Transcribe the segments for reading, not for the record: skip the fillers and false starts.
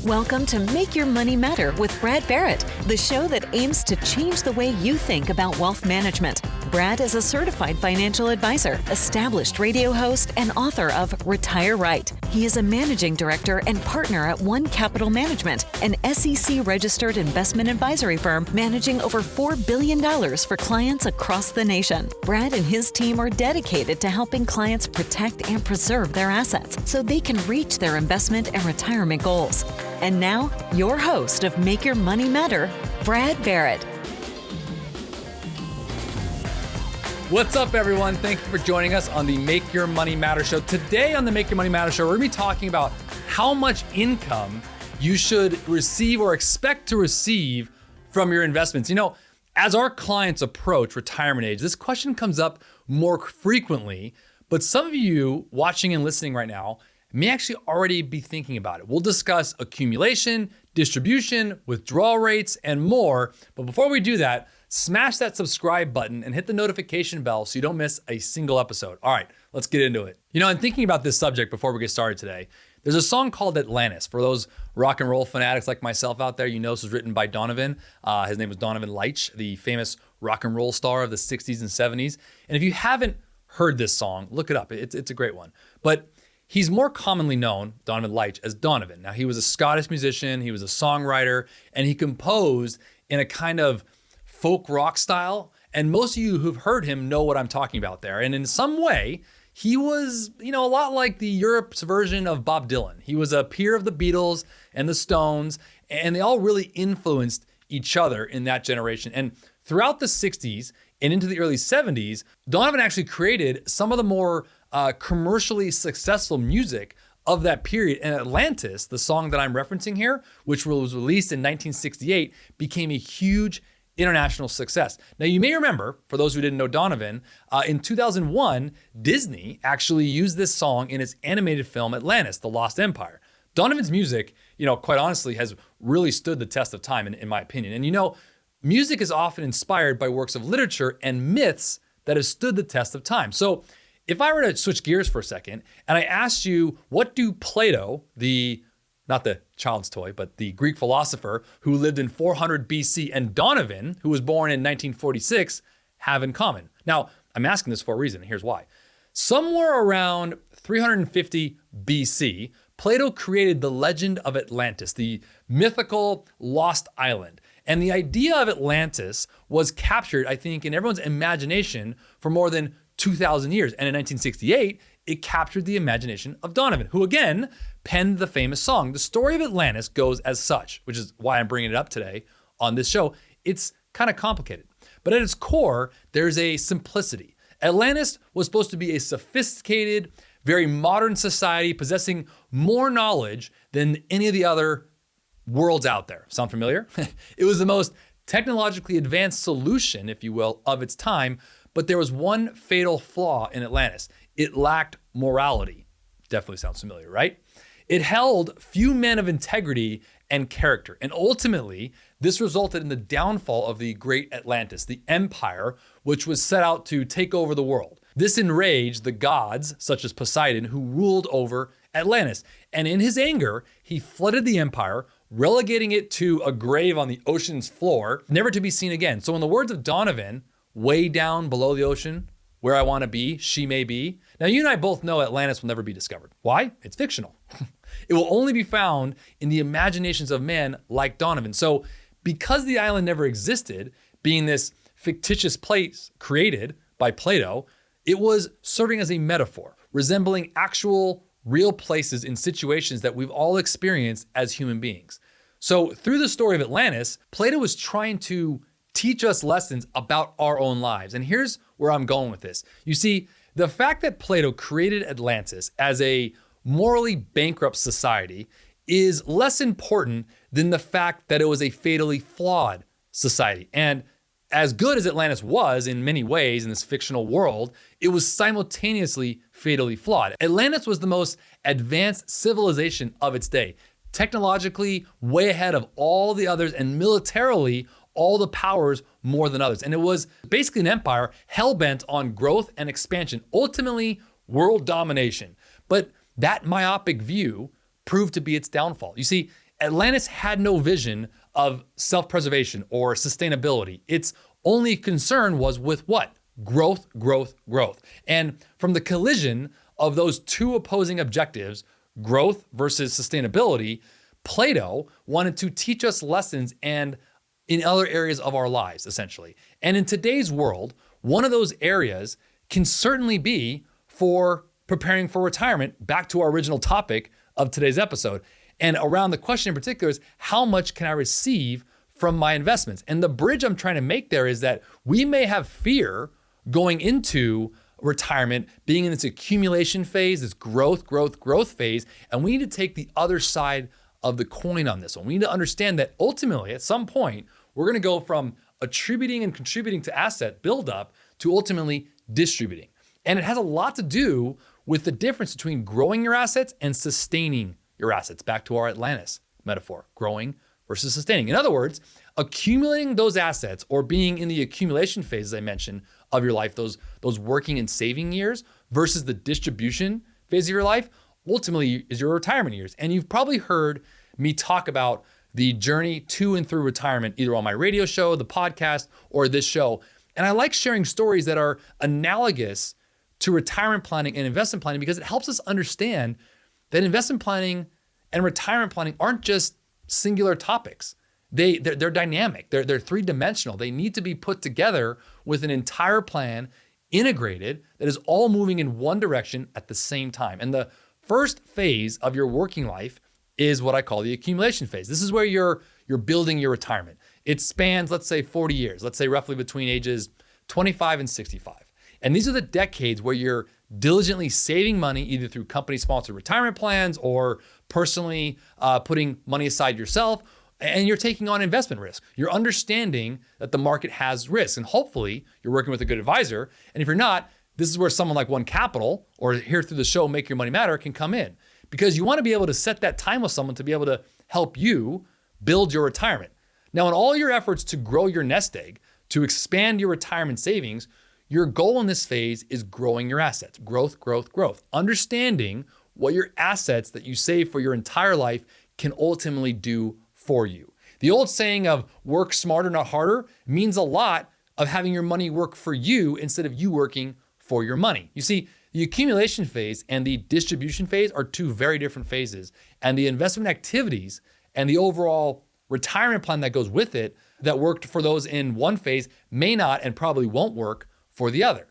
Welcome to Make Your Money Matter with Brad Barrett, the show that aims to change the way you think about wealth management. Brad is a certified financial advisor, established radio host, and author of Retire Right. He is a managing director and partner at One Capital Management, an SEC-registered investment advisory firm managing over $4 billion for clients across the nation. Brad and his team are dedicated to helping clients protect and preserve their assets so they can reach their investment and retirement goals. And now, your host of Make Your Money Matter, Brad Barrett. What's up, everyone? Thank you for joining us on the Make Your Money Matter show. Today on the Make Your Money Matter show, we're going to be talking about how much income you should receive or expect to receive from your investments. You know, as our clients approach retirement age, this question comes up more frequently, but some of you watching and listening right now may actually already be thinking about it. We'll discuss accumulation, distribution, withdrawal rates, and more. But before we do that, smash that subscribe button and hit the notification bell so you don't miss a single episode. All right, let's get into it. You know, I'm thinking about this subject before we get started today. There's a song called Atlantis. For those rock and roll fanatics like myself out there, you know this was written by Donovan. His name was Donovan, the famous rock and roll star of the 60s and 70s. And if you haven't heard this song, look it up. It's a great one. But he's more commonly known, Donovan, as Donovan. Now, he was a Scottish musician, he was a songwriter, and he composed in a kind of folk rock style. And most of you who've heard him know what I'm talking about there. And in some way, he was, a lot like the Europe's version of Bob Dylan. He was a peer of the Beatles and the Stones, and they all really influenced each other in that generation. And throughout the 60s and into the early 70s, Donovan actually created some of the more commercially successful music of that period. And Atlantis, the song that I'm referencing here, which was released in 1968, became a huge international success. Now, you may remember, for those who didn't know Donovan, in 2001, Disney actually used this song in its animated film Atlantis, The Lost Empire. Donovan's music, quite honestly, has really stood the test of time, in my opinion. And music is often inspired by works of literature and myths that have stood the test of time. So if I were to switch gears for a second and I asked you, what do Plato, not the child's toy, but the Greek philosopher who lived in 400 BC, and Donovan, who was born in 1946, have in common? Now, I'm asking this for a reason. Here's why. Somewhere around 350 BC, Plato created the legend of Atlantis, the mythical lost island. And the idea of Atlantis was captured, I think, in everyone's imagination for more than 2,000 years. And in 1968, it captured the imagination of Donovan, who again penned the famous song. The story of Atlantis goes as such, which is why I'm bringing it up today on this show. It's kind of complicated, but at its core, there's a simplicity. Atlantis was supposed to be a sophisticated, very modern society possessing more knowledge than any of the other worlds out there. Sound familiar? It was the most technologically advanced solution, if you will, of its time. But there was one fatal flaw in Atlantis. It lacked morality. Definitely sounds familiar, right? It held few men of integrity and character. And ultimately, this resulted in the downfall of the great Atlantis, the empire, which was set out to take over the world. This enraged the gods, such as Poseidon, who ruled over Atlantis. And in his anger, he flooded the empire, relegating it to a grave on the ocean's floor, never to be seen again. So in the words of Donovan, way down below the ocean, where I want to be, she may be. Now, you and I both know Atlantis will never be discovered. Why? It's fictional. It will only be found in the imaginations of men like Donovan. So because the island never existed, being this fictitious place created by Plato, it was serving as a metaphor, resembling actual real places in situations that we've all experienced as human beings. So through the story of Atlantis, Plato was trying to teach us lessons about our own lives. And here's where I'm going with this. You see, the fact that Plato created Atlantis as a morally bankrupt society is less important than the fact that it was a fatally flawed society. And as good as Atlantis was in many ways in this fictional world, it was simultaneously fatally flawed. Atlantis was the most advanced civilization of its day, technologically way ahead of all the others, and militarily all the powers more than others. And it was basically an empire hell-bent on growth and expansion, ultimately world domination. But that myopic view proved to be its downfall. You see, Atlantis had no vision of self-preservation or sustainability. Its only concern was with what? Growth, growth, growth. And from the collision of those two opposing objectives, growth versus sustainability, Plato wanted to teach us lessons and in other areas of our lives, essentially. And in today's world, one of those areas can certainly be for preparing for retirement, back to our original topic of today's episode. And around the question in particular is, how much can I receive from my investments? And the bridge I'm trying to make there is that we may have fear going into retirement, being in this accumulation phase, this growth phase, and we need to take the other side of the coin on this one. We need to understand that ultimately, at some point, we're gonna go from attributing and contributing to asset buildup to ultimately distributing. And it has a lot to do with the difference between growing your assets and sustaining your assets. Back to our Atlantis metaphor, growing versus sustaining. In other words, accumulating those assets or being in the accumulation phase, as I mentioned, of your life, those working and saving years versus the distribution phase of your life, ultimately is your retirement years. And you've probably heard me talk about the journey to and through retirement, either on my radio show, the podcast, or this show. And I like sharing stories that are analogous to retirement planning and investment planning because it helps us understand that investment planning and retirement planning aren't just singular topics. They're dynamic. They're three-dimensional. They need to be put together with an entire plan, integrated, that is all moving in one direction at the same time. And the first phase of your working life is what I call the accumulation phase. This is where you're building your retirement. It spans, let's say, 40 years. Let's say roughly between ages 25 and 65. And these are the decades where you're diligently saving money, either through company-sponsored retirement plans or personally putting money aside yourself, and you're taking on investment risk. You're understanding that the market has risks, and hopefully you're working with a good advisor. And if you're not, this is where someone like One Capital or here through the show, Make Your Money Matter, can come in, because you want to be able to set that time with someone to be able to help you build your retirement. Now, in all your efforts to grow your nest egg, to expand your retirement savings, your goal in this phase is growing your assets, growth, growth, growth. Understanding what your assets that you save for your entire life can ultimately do for you. The old saying of work smarter, not harder, means a lot of having your money work for you instead of you working for your money. You see, the accumulation phase and the distribution phase are two very different phases. And the investment activities and the overall retirement plan that goes with it that worked for those in one phase may not and probably won't work for the other.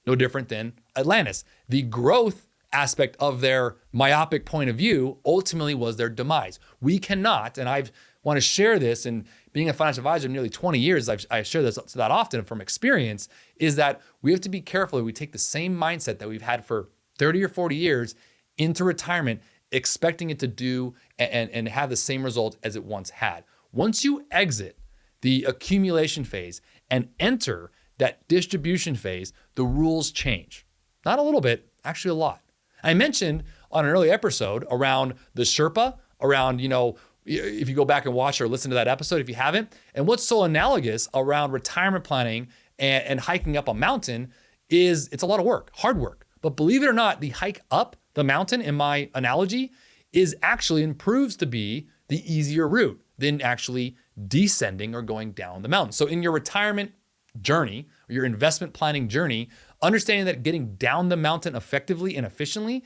No different than Atlantis. The growth aspect of their myopic point of view ultimately was their demise. We cannot, and I want to share this, and being a financial advisor nearly 20 years, I share this that often from experience, is that we have to be careful that we take the same mindset that we've had for 30 or 40 years into retirement, expecting it to do and have the same result as it once had. Once you exit the accumulation phase and enter that distribution phase, the rules change. Not a little bit, actually a lot. I mentioned on an early episode around the Sherpa, around, if you go back and watch or listen to that episode, if you haven't, and what's so analogous around retirement planning and hiking up a mountain is it's a lot of work, hard work. But believe it or not, the hike up the mountain, in my analogy, is actually and proves to be the easier route than actually descending or going down the mountain. So in your retirement journey, or your investment planning journey, understanding that getting down the mountain effectively and efficiently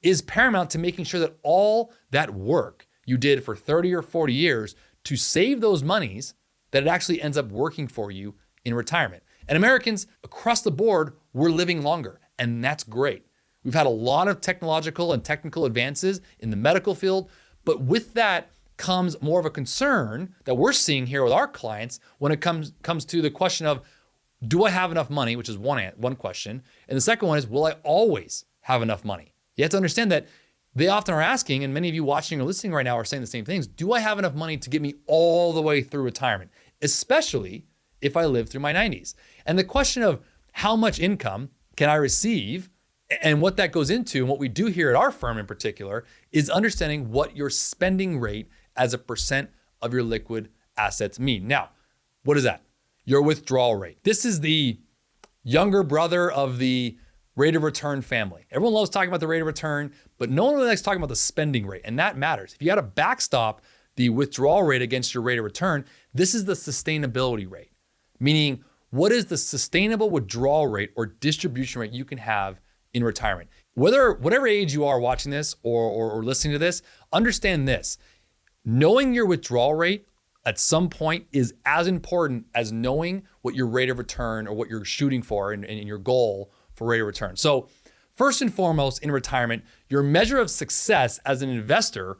is paramount to making sure that all that work you did for 30 or 40 years to save those monies, that it actually ends up working for you in retirement. And Americans across the board, we're living longer, and that's great. We've had a lot of technological and technical advances in the medical field, but with that comes more of a concern that we're seeing here with our clients when it comes to the question of, do I have enough money, which is one question. And the second one is, will I always have enough money? You have to understand that they often are asking, and many of you watching or listening right now are saying the same things, do I have enough money to get me all the way through retirement, especially if I live through my 90s? And the question of how much income can I receive and what that goes into, and what we do here at our firm in particular, is understanding what your spending rate as a percent of your liquid assets mean. Now, what is that? Your withdrawal rate. This is the younger brother of the rate of return family. Everyone loves talking about the rate of return, but no one really likes talking about the spending rate, and that matters. If you got a backstop the withdrawal rate against your rate of return, this is the sustainability rate, meaning what is the sustainable withdrawal rate or distribution rate you can have in retirement. Whatever age you are watching this or listening to this, understand this. Knowing your withdrawal rate at some point is as important as knowing what your rate of return or what you're shooting for and your goal for rate of return. So first and foremost in retirement, your measure of success as an investor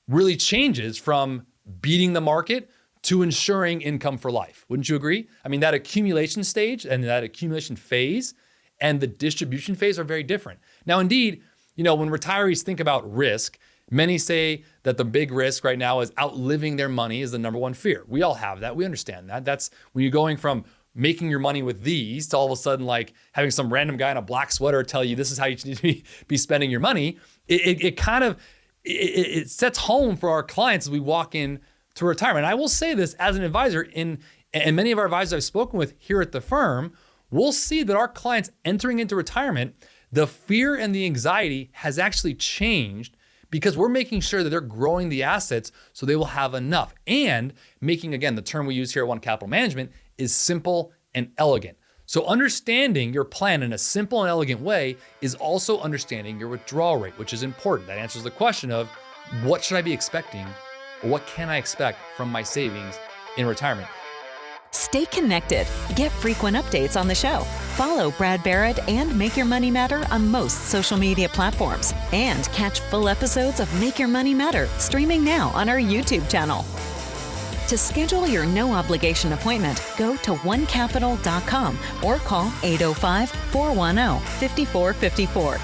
really changes from beating the market to ensuring income for life. Wouldn't you agree? I mean, that accumulation stage and that accumulation phase and the distribution phase are very different. Now, indeed, when retirees think about risk, many say that the big risk right now is outliving their money is the number one fear. We all have that. We understand that. That's when you're going from making your money with these to all of a sudden like having some random guy in a black sweater tell you this is how you need to be spending your money. It sets home for our clients as we walk in to retirement. And I will say this as an advisor and many of our advisors I've spoken with here at the firm, we'll see that our clients entering into retirement, the fear and the anxiety has actually changed because we're making sure that they're growing the assets so they will have enough. And making, again, the term we use here at One Capital Management is simple and elegant. So understanding your plan in a simple and elegant way is also understanding your withdrawal rate, which is important. That answers the question of what should I be expecting or what can I expect from my savings in retirement? Stay connected. Get frequent updates on the show. Follow Brad Barrett and Make Your Money Matter on most social media platforms. And catch full episodes of Make Your Money Matter streaming now on our YouTube channel. To schedule your no-obligation appointment, go to onecapital.com or call 805-410-5454.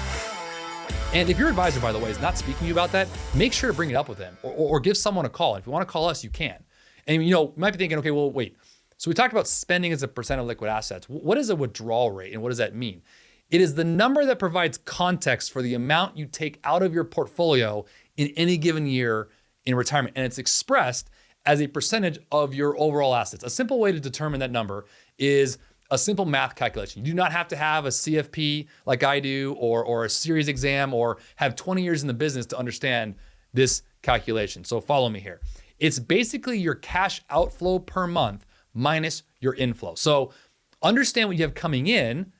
And if your advisor, by the way, is not speaking to you about that, make sure to bring it up with them or give someone a call. And if you want to call us, you can. And you might be thinking, okay, well, wait. So we talked about spending as a percent of liquid assets. What is a withdrawal rate and what does that mean? It is the number that provides context for the amount you take out of your portfolio in any given year in retirement. And it's expressed as a percentage of your overall assets. A simple way to determine that number is a simple math calculation. You do not have to have a CFP like I do or a series exam or have 20 years in the business to understand this calculation. So follow me here. It's basically your cash outflow per month minus your inflow. So understand what you have coming in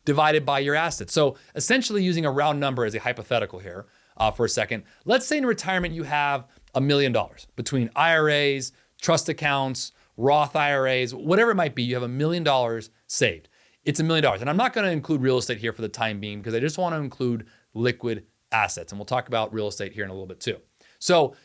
divided by your assets. So essentially using a round number as a hypothetical here for a second. Let's say in retirement you have $1 million between IRAs, trust accounts, Roth IRAs, whatever it might be, you have $1 million saved. It's $1 million. And I'm not going to include real estate here for the time being because I just want to include liquid assets. And we'll talk about real estate here in a little bit too. So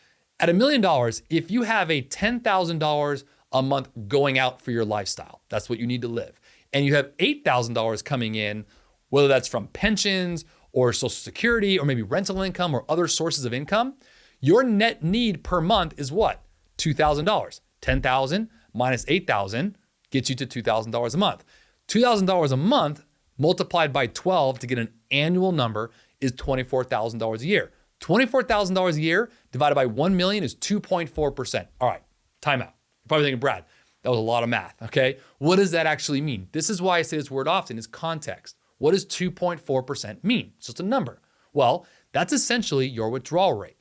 at $1 million, if you have a $10,000 a month going out for your lifestyle, that's what you need to live. And you have $8,000 coming in, whether that's from pensions or Social Security or maybe rental income or other sources of income, your net need per month is what? $2,000. $10,000 minus $8,000 gets you to $2,000 a month. $2,000 a month multiplied by 12 to get an annual number is $24,000 a year. $24,000 a year divided by 1 million is 2.4%. All right, time out. You're probably thinking, Brad, that was a lot of math, okay? What does that actually mean? This is why I say this word often is context. What does 2.4% mean? It's just a number. Well, that's essentially your withdrawal rate.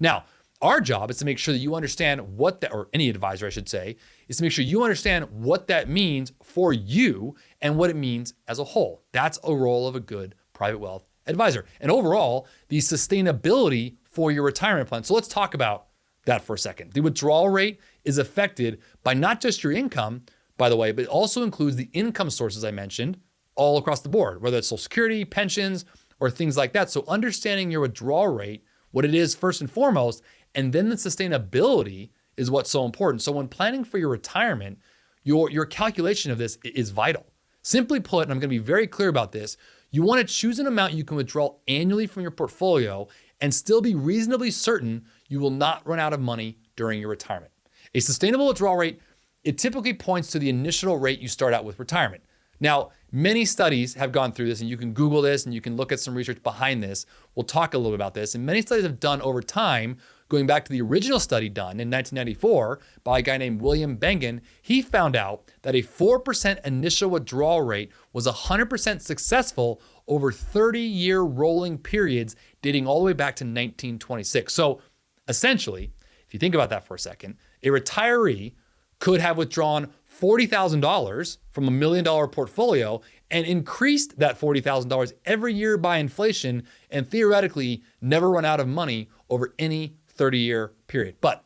Now, our job is to make sure that you understand what that, or any advisor I should say, is to make sure you understand what that means for you and what it means as a whole. That's a role of a good private wealth advisor. And overall, the sustainability for your retirement plan. So let's talk about that for a second. The withdrawal rate is affected by not just your income, by the way, but it also includes the income sources I mentioned all across the board, whether it's Social Security, pensions, or things like that. So understanding your withdrawal rate, what it is first and foremost, and then the sustainability is what's so important. So when planning for your retirement, your calculation of this is vital. Simply put, and I'm going to be very clear about this, you want to choose an amount you can withdraw annually from your portfolio and still be reasonably certain you will not run out of money during your retirement. A sustainable withdrawal rate, it typically points to the initial rate you start out with retirement. Now, many studies have gone through this, and you can Google this and you can look at some research behind this. We'll talk a little bit about this. And many studies have done over time, going back to the original study done in 1994 by a guy named William Bengen. He found out that a 4% initial withdrawal rate was 100% successful over 30-year rolling periods dating all the way back to 1926. So essentially, If you think about that for a second, a retiree could have withdrawn $40,000 from $1 million portfolio and increased that $40,000 every year by inflation and theoretically never run out of money over any 30-year period. But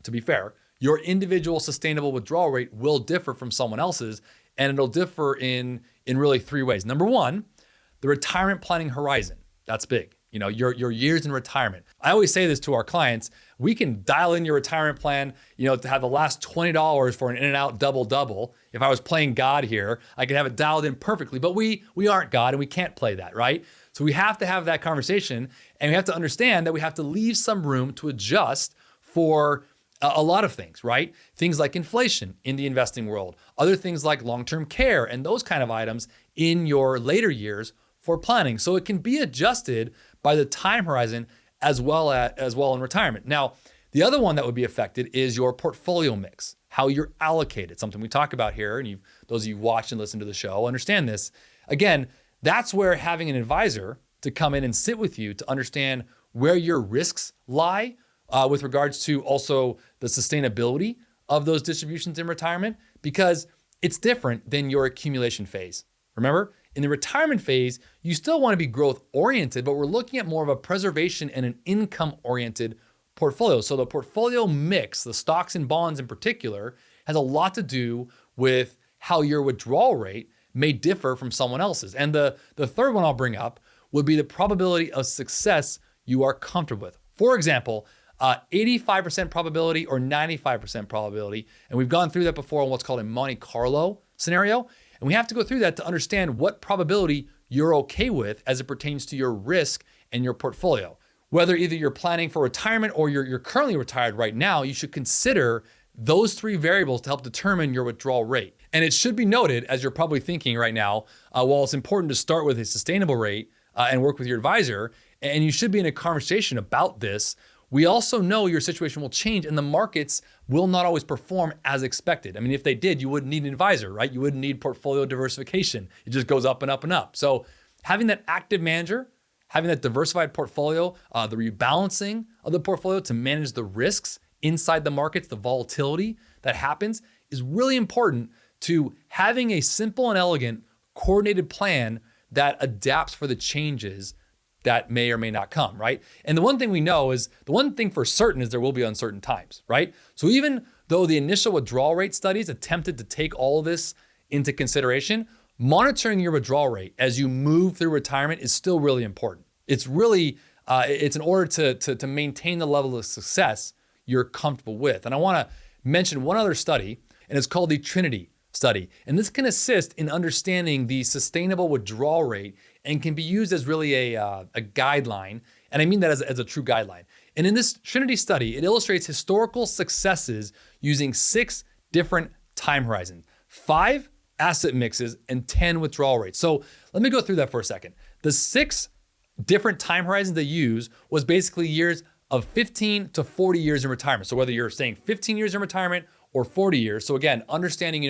to be fair, your individual sustainable withdrawal rate will differ from someone else's, and it'll differ in really three ways. Number one, the retirement planning horizon. That's big. Your years in retirement. I always say this to our clients, we can dial in your retirement plan, to have the last $20 for an in and out double. If I was playing God here, I could have it dialed in perfectly, but we aren't God and we can't play that, right? So we have to have that conversation, and we have to understand that we have to leave some room to adjust for a lot of things, right? Things like inflation in the investing world, other things like long-term care and those kind of items in your later years for planning. So it can be adjusted by the time horizon as well in retirement. Now, the other one that would be affected is your portfolio mix, how you're allocated, something we talk about here. And those of you who watch and listen to the show understand this. Again, that's where having an advisor to come in and sit with you to understand where your risks lie with regards to also the sustainability of those distributions in retirement, because it's different than your accumulation phase. Remember, in the retirement phase, you still want to be growth oriented, but we're looking at more of a preservation and an income oriented portfolio. So the portfolio mix, the stocks and bonds in particular, has a lot to do with how your withdrawal rate may differ from someone else's. And the third one I'll bring up would be the probability of success you are comfortable with. For example, 85% probability or 95% probability. And we've gone through that before on what's called a Monte Carlo scenario. And we have to go through that to understand what probability you're okay with as it pertains to your risk and your portfolio. Whether either you're planning for retirement or you're currently retired right now, you should consider those three variables to help determine your withdrawal rate. And it should be noted, as you're probably thinking right now, while it's important to start with a sustainable rate and work with your advisor, and you should be in a conversation about this, we also know your situation will change and the markets will not always perform as expected. I mean, if they did, you wouldn't need an advisor, right? You wouldn't need portfolio diversification. It just goes up and up and up. So having that active manager, having that diversified portfolio, the rebalancing of the portfolio to manage the risks inside the markets, the volatility that happens, is really important to having a simple and elegant coordinated plan that adapts for the changes that may or may not come, right? And the one thing we know is, the one thing for certain is there will be uncertain times, right? So even though the initial withdrawal rate studies attempted to take all of this into consideration, monitoring your withdrawal rate as you move through retirement is still really important. It's really, it's in order to maintain the level of success you're comfortable with. And I wanna mention one other study, and it's called the Trinity study. And this can assist in understanding the sustainable withdrawal rate and can be used as really a guideline. And I mean that as a true guideline. And in this Trinity study, it illustrates historical successes using 6 different time horizons, 5 asset mixes, and 10 withdrawal rates. So let me go through that for a second. The 6 different time horizons they use was basically years of 15 to 40 years in retirement. So whether you're saying 15 years in retirement or 40 years. So again, understanding,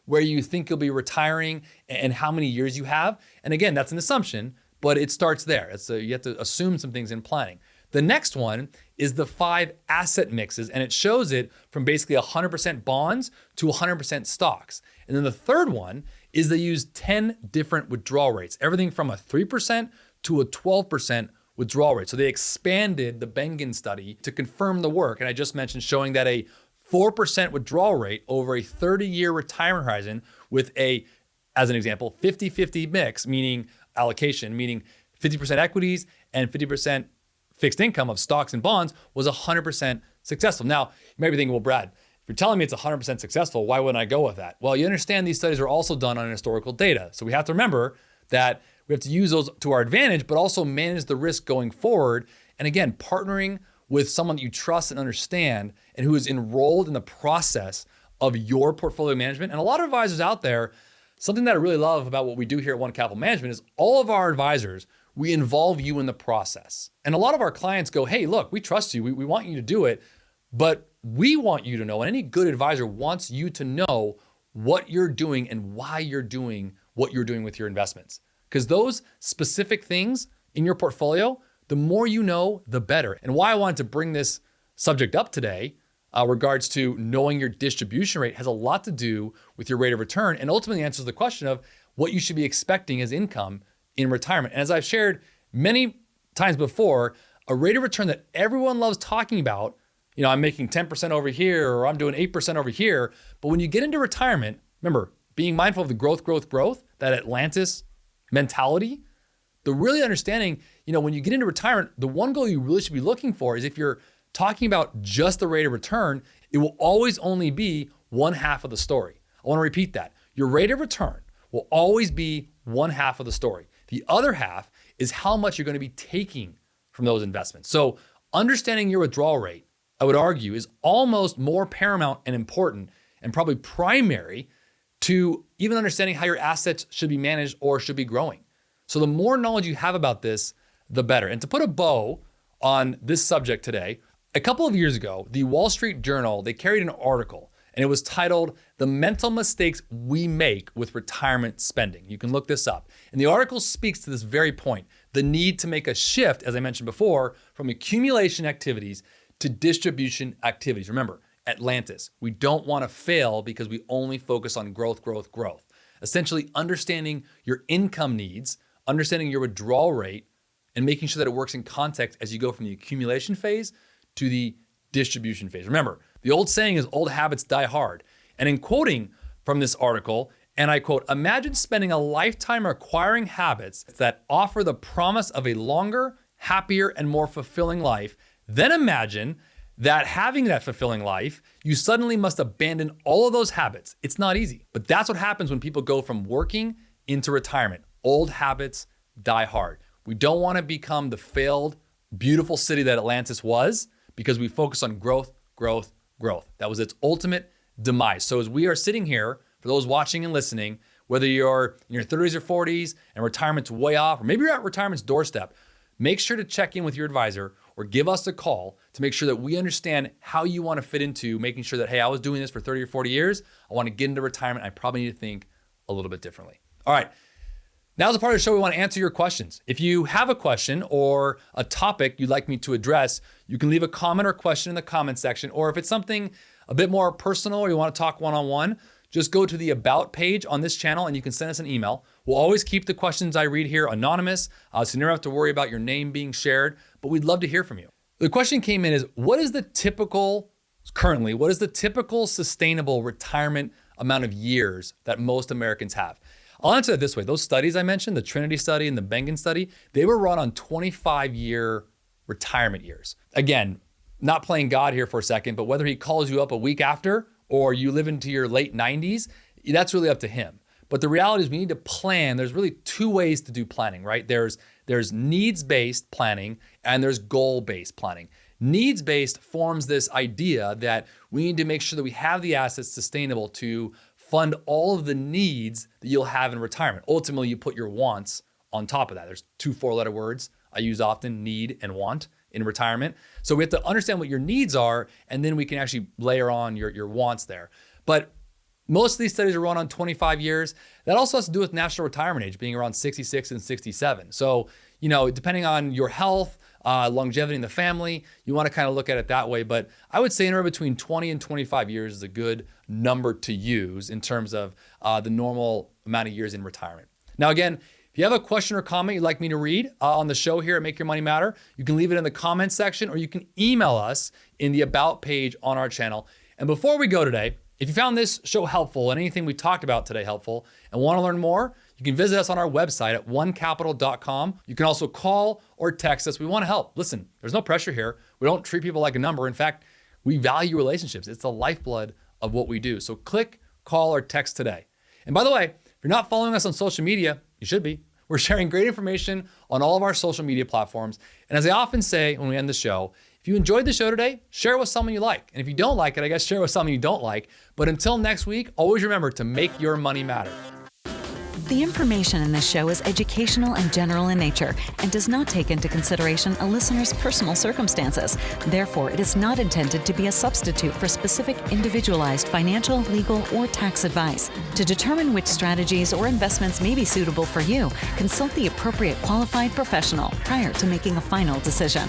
where you think you'll be retiring and how many years you have. And again, that's an assumption, but it starts there. You have to assume some things in planning. The next one is the 5 asset mixes, and it shows it from basically 100% bonds to 100% stocks. And then the third one is they use 10 different withdrawal rates, everything from a 3% to a 12% withdrawal rate. So they expanded the Bengen study to confirm the work. And I just mentioned showing that a 4% withdrawal rate over a 30-year retirement horizon with as an example, 50-50 mix, meaning allocation, meaning 50% equities and 50% fixed income of stocks and bonds was 100% successful. Now, you might be thinking, well, Brad, if you're telling me it's 100% successful, why wouldn't I go with that? Well, you understand these studies are also done on historical data. So we have to remember that we have to use those to our advantage, but also manage the risk going forward. And again, partnering with someone that you trust and understand and who is enrolled in the process of your portfolio management. And a lot of advisors out there, something that I really love about what we do here at One Capital Management is all of our advisors, we involve you in the process. And a lot of our clients go, hey, look, we trust you. We want you to do it, but we want you to know, and any good advisor wants you to know what you're doing and why you're doing what you're doing with your investments. Because those specific things in your portfolio, the more you know, the better. And why I wanted to bring this subject up today, regards to knowing your distribution rate, has a lot to do with your rate of return, and ultimately answers the question of what you should be expecting as income in retirement. And as I've shared many times before, a rate of return that everyone loves talking about, I'm making 10% over here, or I'm doing 8% over here. But when you get into retirement, remember, being mindful of the growth, that Atlantis mentality, the really understanding, when you get into retirement, the one goal you really should be looking for is, if you're talking about just the rate of return, it will always only be one half of the story. I want to repeat that. Your rate of return will always be one half of the story. The other half is how much you're going to be taking from those investments. So understanding your withdrawal rate, I would argue, is almost more paramount and important, and probably primary to even understanding how your assets should be managed or should be growing. So the more knowledge you have about this, the better. And to put a bow on this subject today, a couple of years ago, the Wall Street Journal, they carried an article, and it was titled "The Mental Mistakes We Make with Retirement Spending." You can look this up. And the article speaks to this very point, the need to make a shift, as I mentioned before, from accumulation activities to distribution activities. Remember, Atlantis, we don't want to fail because we only focus on growth. Essentially understanding your income needs, understanding your withdrawal rate, and making sure that it works in context as you go from the accumulation phase to the distribution phase. Remember, the old saying is old habits die hard. And in quoting from this article, and I quote, "Imagine spending a lifetime acquiring habits that offer the promise of a longer, happier, and more fulfilling life. Then imagine that having that fulfilling life, you suddenly must abandon all of those habits. It's not easy, but that's what happens when people go from working into retirement. Old habits die hard. We don't want to become the failed, beautiful city that Atlantis was, because we focus on growth. That was its ultimate demise. So as we are sitting here, for those watching and listening, whether you're in your 30s or 40s and retirement's way off, or maybe you're at retirement's doorstep, make sure to check in with your advisor or give us a call to make sure that we understand how you want to fit into making sure that, hey, I was doing this for 30 or 40 years. I want to get into retirement. I probably need to think a little bit differently. All right. Now's the part of the show we want to answer your questions. If you have a question or a topic you'd like me to address, you can leave a comment or question in the comment section. Or if it's something a bit more personal or you want to talk one-on-one, just go to the About page on this channel and you can send us an email. We'll always keep the questions I read here anonymous, so you never have to worry about your name being shared, but we'd love to hear from you. The question came in is, what is the typical sustainable retirement amount of years that most Americans have? I'll answer it this way. Those studies I mentioned, the Trinity study and the Bengen study, they were run on 25-year retirement years. Again, not playing God here for a second, but whether he calls you up a week after or you live into your late 90s, that's really up to him. But the reality is we need to plan. There's really two ways to do planning, right? There's needs-based planning and there's goal-based planning. Needs-based forms this idea that we need to make sure that we have the assets sustainable to fund all of the needs that you'll have in retirement. Ultimately, you put your wants on top of that. There's two four-letter words I use often, need and want, in retirement. So we have to understand what your needs are, and then we can actually layer on your wants there. But most of these studies are run on 25 years. That also has to do with national retirement age being around 66 and 67. So, depending on your health, longevity in the family, you want to kind of look at it that way. But I would say anywhere between 20 and 25 years is a good number to use in terms of the normal amount of years in retirement. Now, again, if you have a question or comment you'd like me to read on the show here at Make Your Money Matter, you can leave it in the comments section or you can email us in the About page on our channel. And before we go today, if you found this show helpful and anything we talked about today helpful and want to learn more, you can visit us on our website at onecapital.com. You can also call or text us. We want to help. Listen, there's no pressure here. We don't treat people like a number. In fact, we value relationships. It's the lifeblood of what we do. So click, call, or text today. And by the way, if you're not following us on social media, you should be. We're sharing great information on all of our social media platforms. And as I often say when we end the show, if you enjoyed the show today, share it with someone you like. And if you don't like it, I guess share it with someone you don't like. But until next week, always remember to make your money matter. The information in this show is educational and general in nature and does not take into consideration a listener's personal circumstances. Therefore, it is not intended to be a substitute for specific individualized financial, legal, or tax advice. To determine which strategies or investments may be suitable for you, consult the appropriate qualified professional prior to making a final decision.